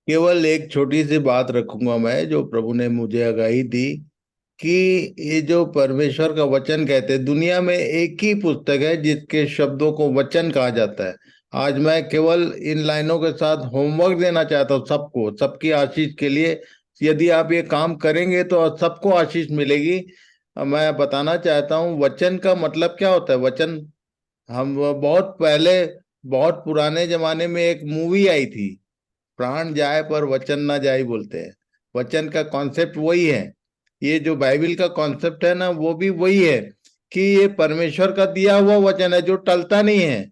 केवल एक छोटी सी बात रखूंगा मैं, जो प्रभु ने मुझे आगाही दी कि ये जो परमेश्वर का वचन कहते हैं, दुनिया में एक ही पुस्तक है जिसके शब्दों को वचन कहा जाता है। आज मैं केवल इन लाइनों के साथ होमवर्क देना चाहता हूँ सबको, सबकी आशीष के लिए। यदि आप ये काम करेंगे तो सबको आशीष मिलेगी। मैं बताना चाहता हूँ वचन का मतलब क्या होता है। वचन, हम वो बहुत पहले, बहुत पुराने जमाने में एक मूवी आई थी, प्राण जाए पर वचन ना जाए बोलते हैं। वचन का कॉन्सेप्ट वही है। ये जो बाइबल का कॉन्सेप्ट है ना, वो भी वही है कि ये परमेश्वर का दिया हुआ वचन है जो टलता नहीं है।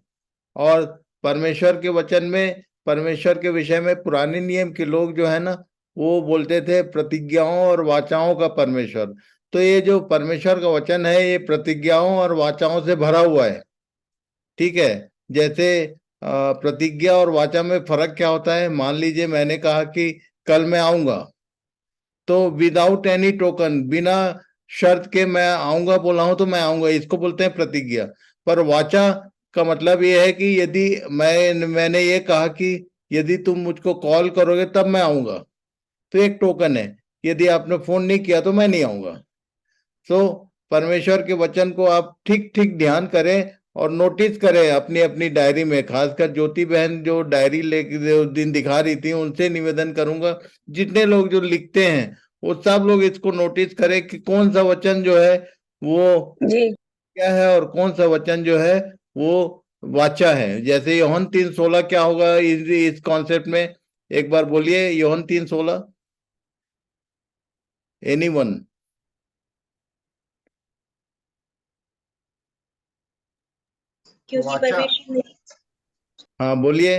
और परमेश्वर के वचन में, परमेश्वर के विषय में पुराने नियम के लोग जो है ना, वो बोलते थे प्रतिज्ञाओं और वाचाओं का परमेश्वर। तो ये जो परमेश्वर का वचन है, ये प्रतिज्ञाओं और वाचाओं से भरा हुआ है। ठीक है। जैसे प्रतिज्ञा और वाचा में फर्क क्या होता है। मान लीजिए मैंने कहा कि कल मैं आऊंगा, तो विदाउट एनी टोकन, बिना शर्त के मैं आऊंगा बोला हूं तो मैं आऊंगा, इसको बोलते हैं प्रतिज्ञा। पर वाचा का मतलब ये है कि यदि मैंने ये कहा कि यदि तुम मुझको कॉल करोगे तब मैं आऊंगा, तो एक टोकन है। यदि आपने फोन नहीं किया तो मैं नहीं आऊंगा। तो परमेश्वर के वचन को आप ठीक ठीक ध्यान करें और नोटिस करें अपनी अपनी डायरी में। खासकर ज्योति बहन जो डायरी लेके उस दिन दिखा रही थी, उनसे निवेदन करूंगा, जितने लोग जो लिखते हैं वो सब लोग इसको नोटिस करें कि कौन सा वचन जो है वो जी। क्या है और कौन सा वचन जो है वो वाचा है। जैसे यूहन्ना 3:16 क्या होगा इस कॉन्सेप्ट में, एक बार बोलिए। यूहन्ना 3:16, एनीवन? क्योंकि वाचा। परमेश्वर ने हाँ बोलिए।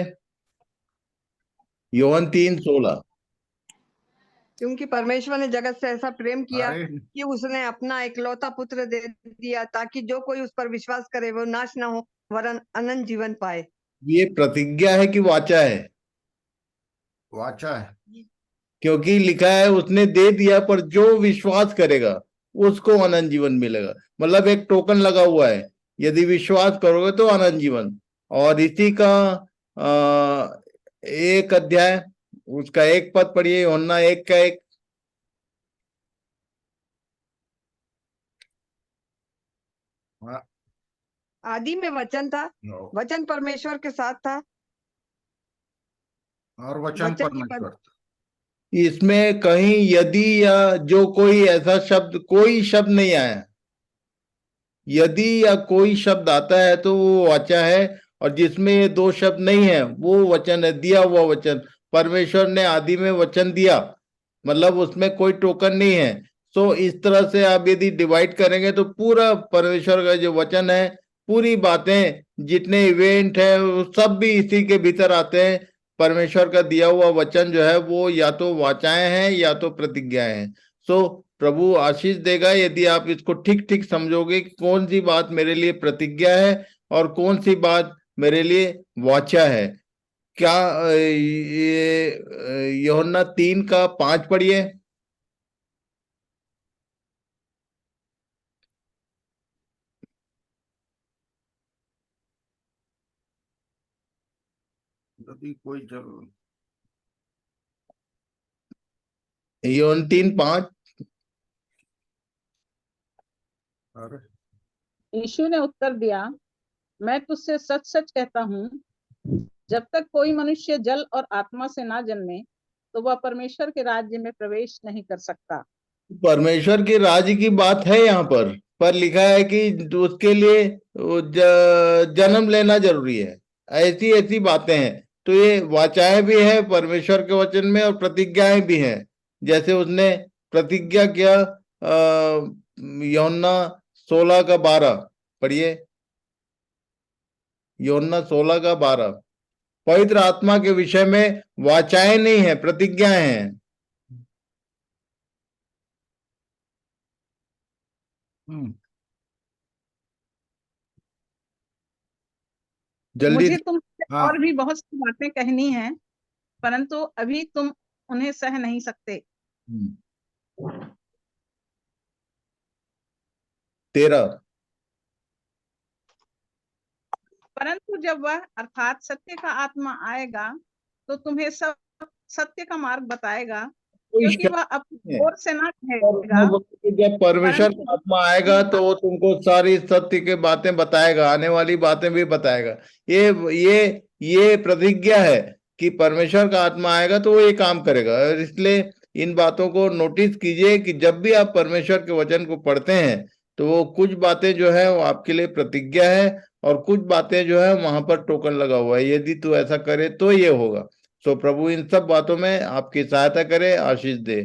यूहन्ना 3:16। क्योंकि परमेश्वर ने जगत से ऐसा प्रेम किया अरे कि उसने अपना इकलौता पुत्र दे दिया, ताकि जो कोई उस पर विश्वास करे वो नाश न हो वरन अनंत जीवन पाए। ये प्रतिज्ञा है कि वाचा है? वाचा है। क्योंकि लिखा है उसने दे दिया, पर जो विश्वास करेगा उसको अनंत जीवन मिलेगा। मतलब एक टोकन लगा हुआ है, यदि विश्वास करोगे तो अनंत जीवन। और इसी का एक अध्याय, उसका एक पद पढ़िए, यूहन्ना 1 का 1। हाँ, आदि में वचन था, वचन परमेश्वर के साथ था, और वचन वचन ही परमेश्वर। इसमें कहीं यदि या जो कोई ऐसा शब्द, कोई शब्द नहीं आया। यदि या कोई शब्द आता है तो वो वाचा है, और जिसमें ये दो शब्द नहीं है वो वचन है, दिया हुआ वचन। परमेश्वर ने आदि में वचन दिया, मतलब उसमें कोई टोकन नहीं है। तो इस तरह से आप यदि डिवाइड करेंगे तो पूरा परमेश्वर का जो वचन है, पूरी बातें, जितने इवेंट है, वो सब भी इसी के भीतर आते हैं। परमेश्वर का दिया हुआ वचन जो है वो या तो वाचाएं हैं या तो प्रतिज्ञाएं हैं। सो प्रभु आशीष देगा यदि आप इसको ठीक ठीक समझोगे कि कौन सी बात मेरे लिए प्रतिज्ञा है और कौन सी बात मेरे लिए वाचा है। क्या ये यूहन्ना 3:5 पढ़िए। यदि कोई जरूर। यूहन्ना 3:5। अरे यीशु ने उत्तर दिया, मैं तुझसे सच सच कहता हूँ, जब तक कोई मनुष्य जल और आत्मा से ना जन्मे तो वह परमेश्वर के राज्य में प्रवेश नहीं कर सकता। परमेश्वर के राज्य की बात है यहाँ पर लिखा है कि उसके लिए जन्म लेना जरूरी है। ऐसी ऐसी बातें हैं। तो ये वाचाएं भी है परमेश्वर के वचन में और प्रतिज्ञाएं भी हैं। जैसे उसने प्रतिज्ञा किया, यूहन्ना 16:12 पढ़िए। यूहन्ना 16:12, पवित्र आत्मा के विषय में वाचाएं नहीं है, प्रतिज्ञाएं हैं। जल्दी मुझे से। तुमसे हाँ, और भी बहुत सी बातें कहनी हैं, परंतु अभी तुम उन्हें सह नहीं सकते। 13। परंतु जब वह अर्थात सत्य का आत्मा आएगा तो तुम्हें सब सत्य का मार्ग बताएगा, कोई क्योंकि शक वह अपनी नहीं है। ओर से ना और कहेगा, जब परमेश्वर परंतु का आत्मा आएगा तो वो तुमको सारी सत्य की बातें बताएगा, आने वाली बातें भी बताएगा। ये ये प्रतिज्ञा है कि परमेश्वर का आत्मा आएगा तो वो ये काम करेगा। और इसलिए इन बातों को नोटिस कीजिए कि जब भी आप परमेश्वर के वचन को पढ़ते हैं तो वो कुछ बातें जो है वो आपके लिए प्रतिज्ञा है, और कुछ बातें जो है वहां पर टोकन लगा हुआ है, यदि तू ऐसा करे तो ये होगा। सो प्रभु इन सब बातों में आपकी सहायता करे, आशीष दे।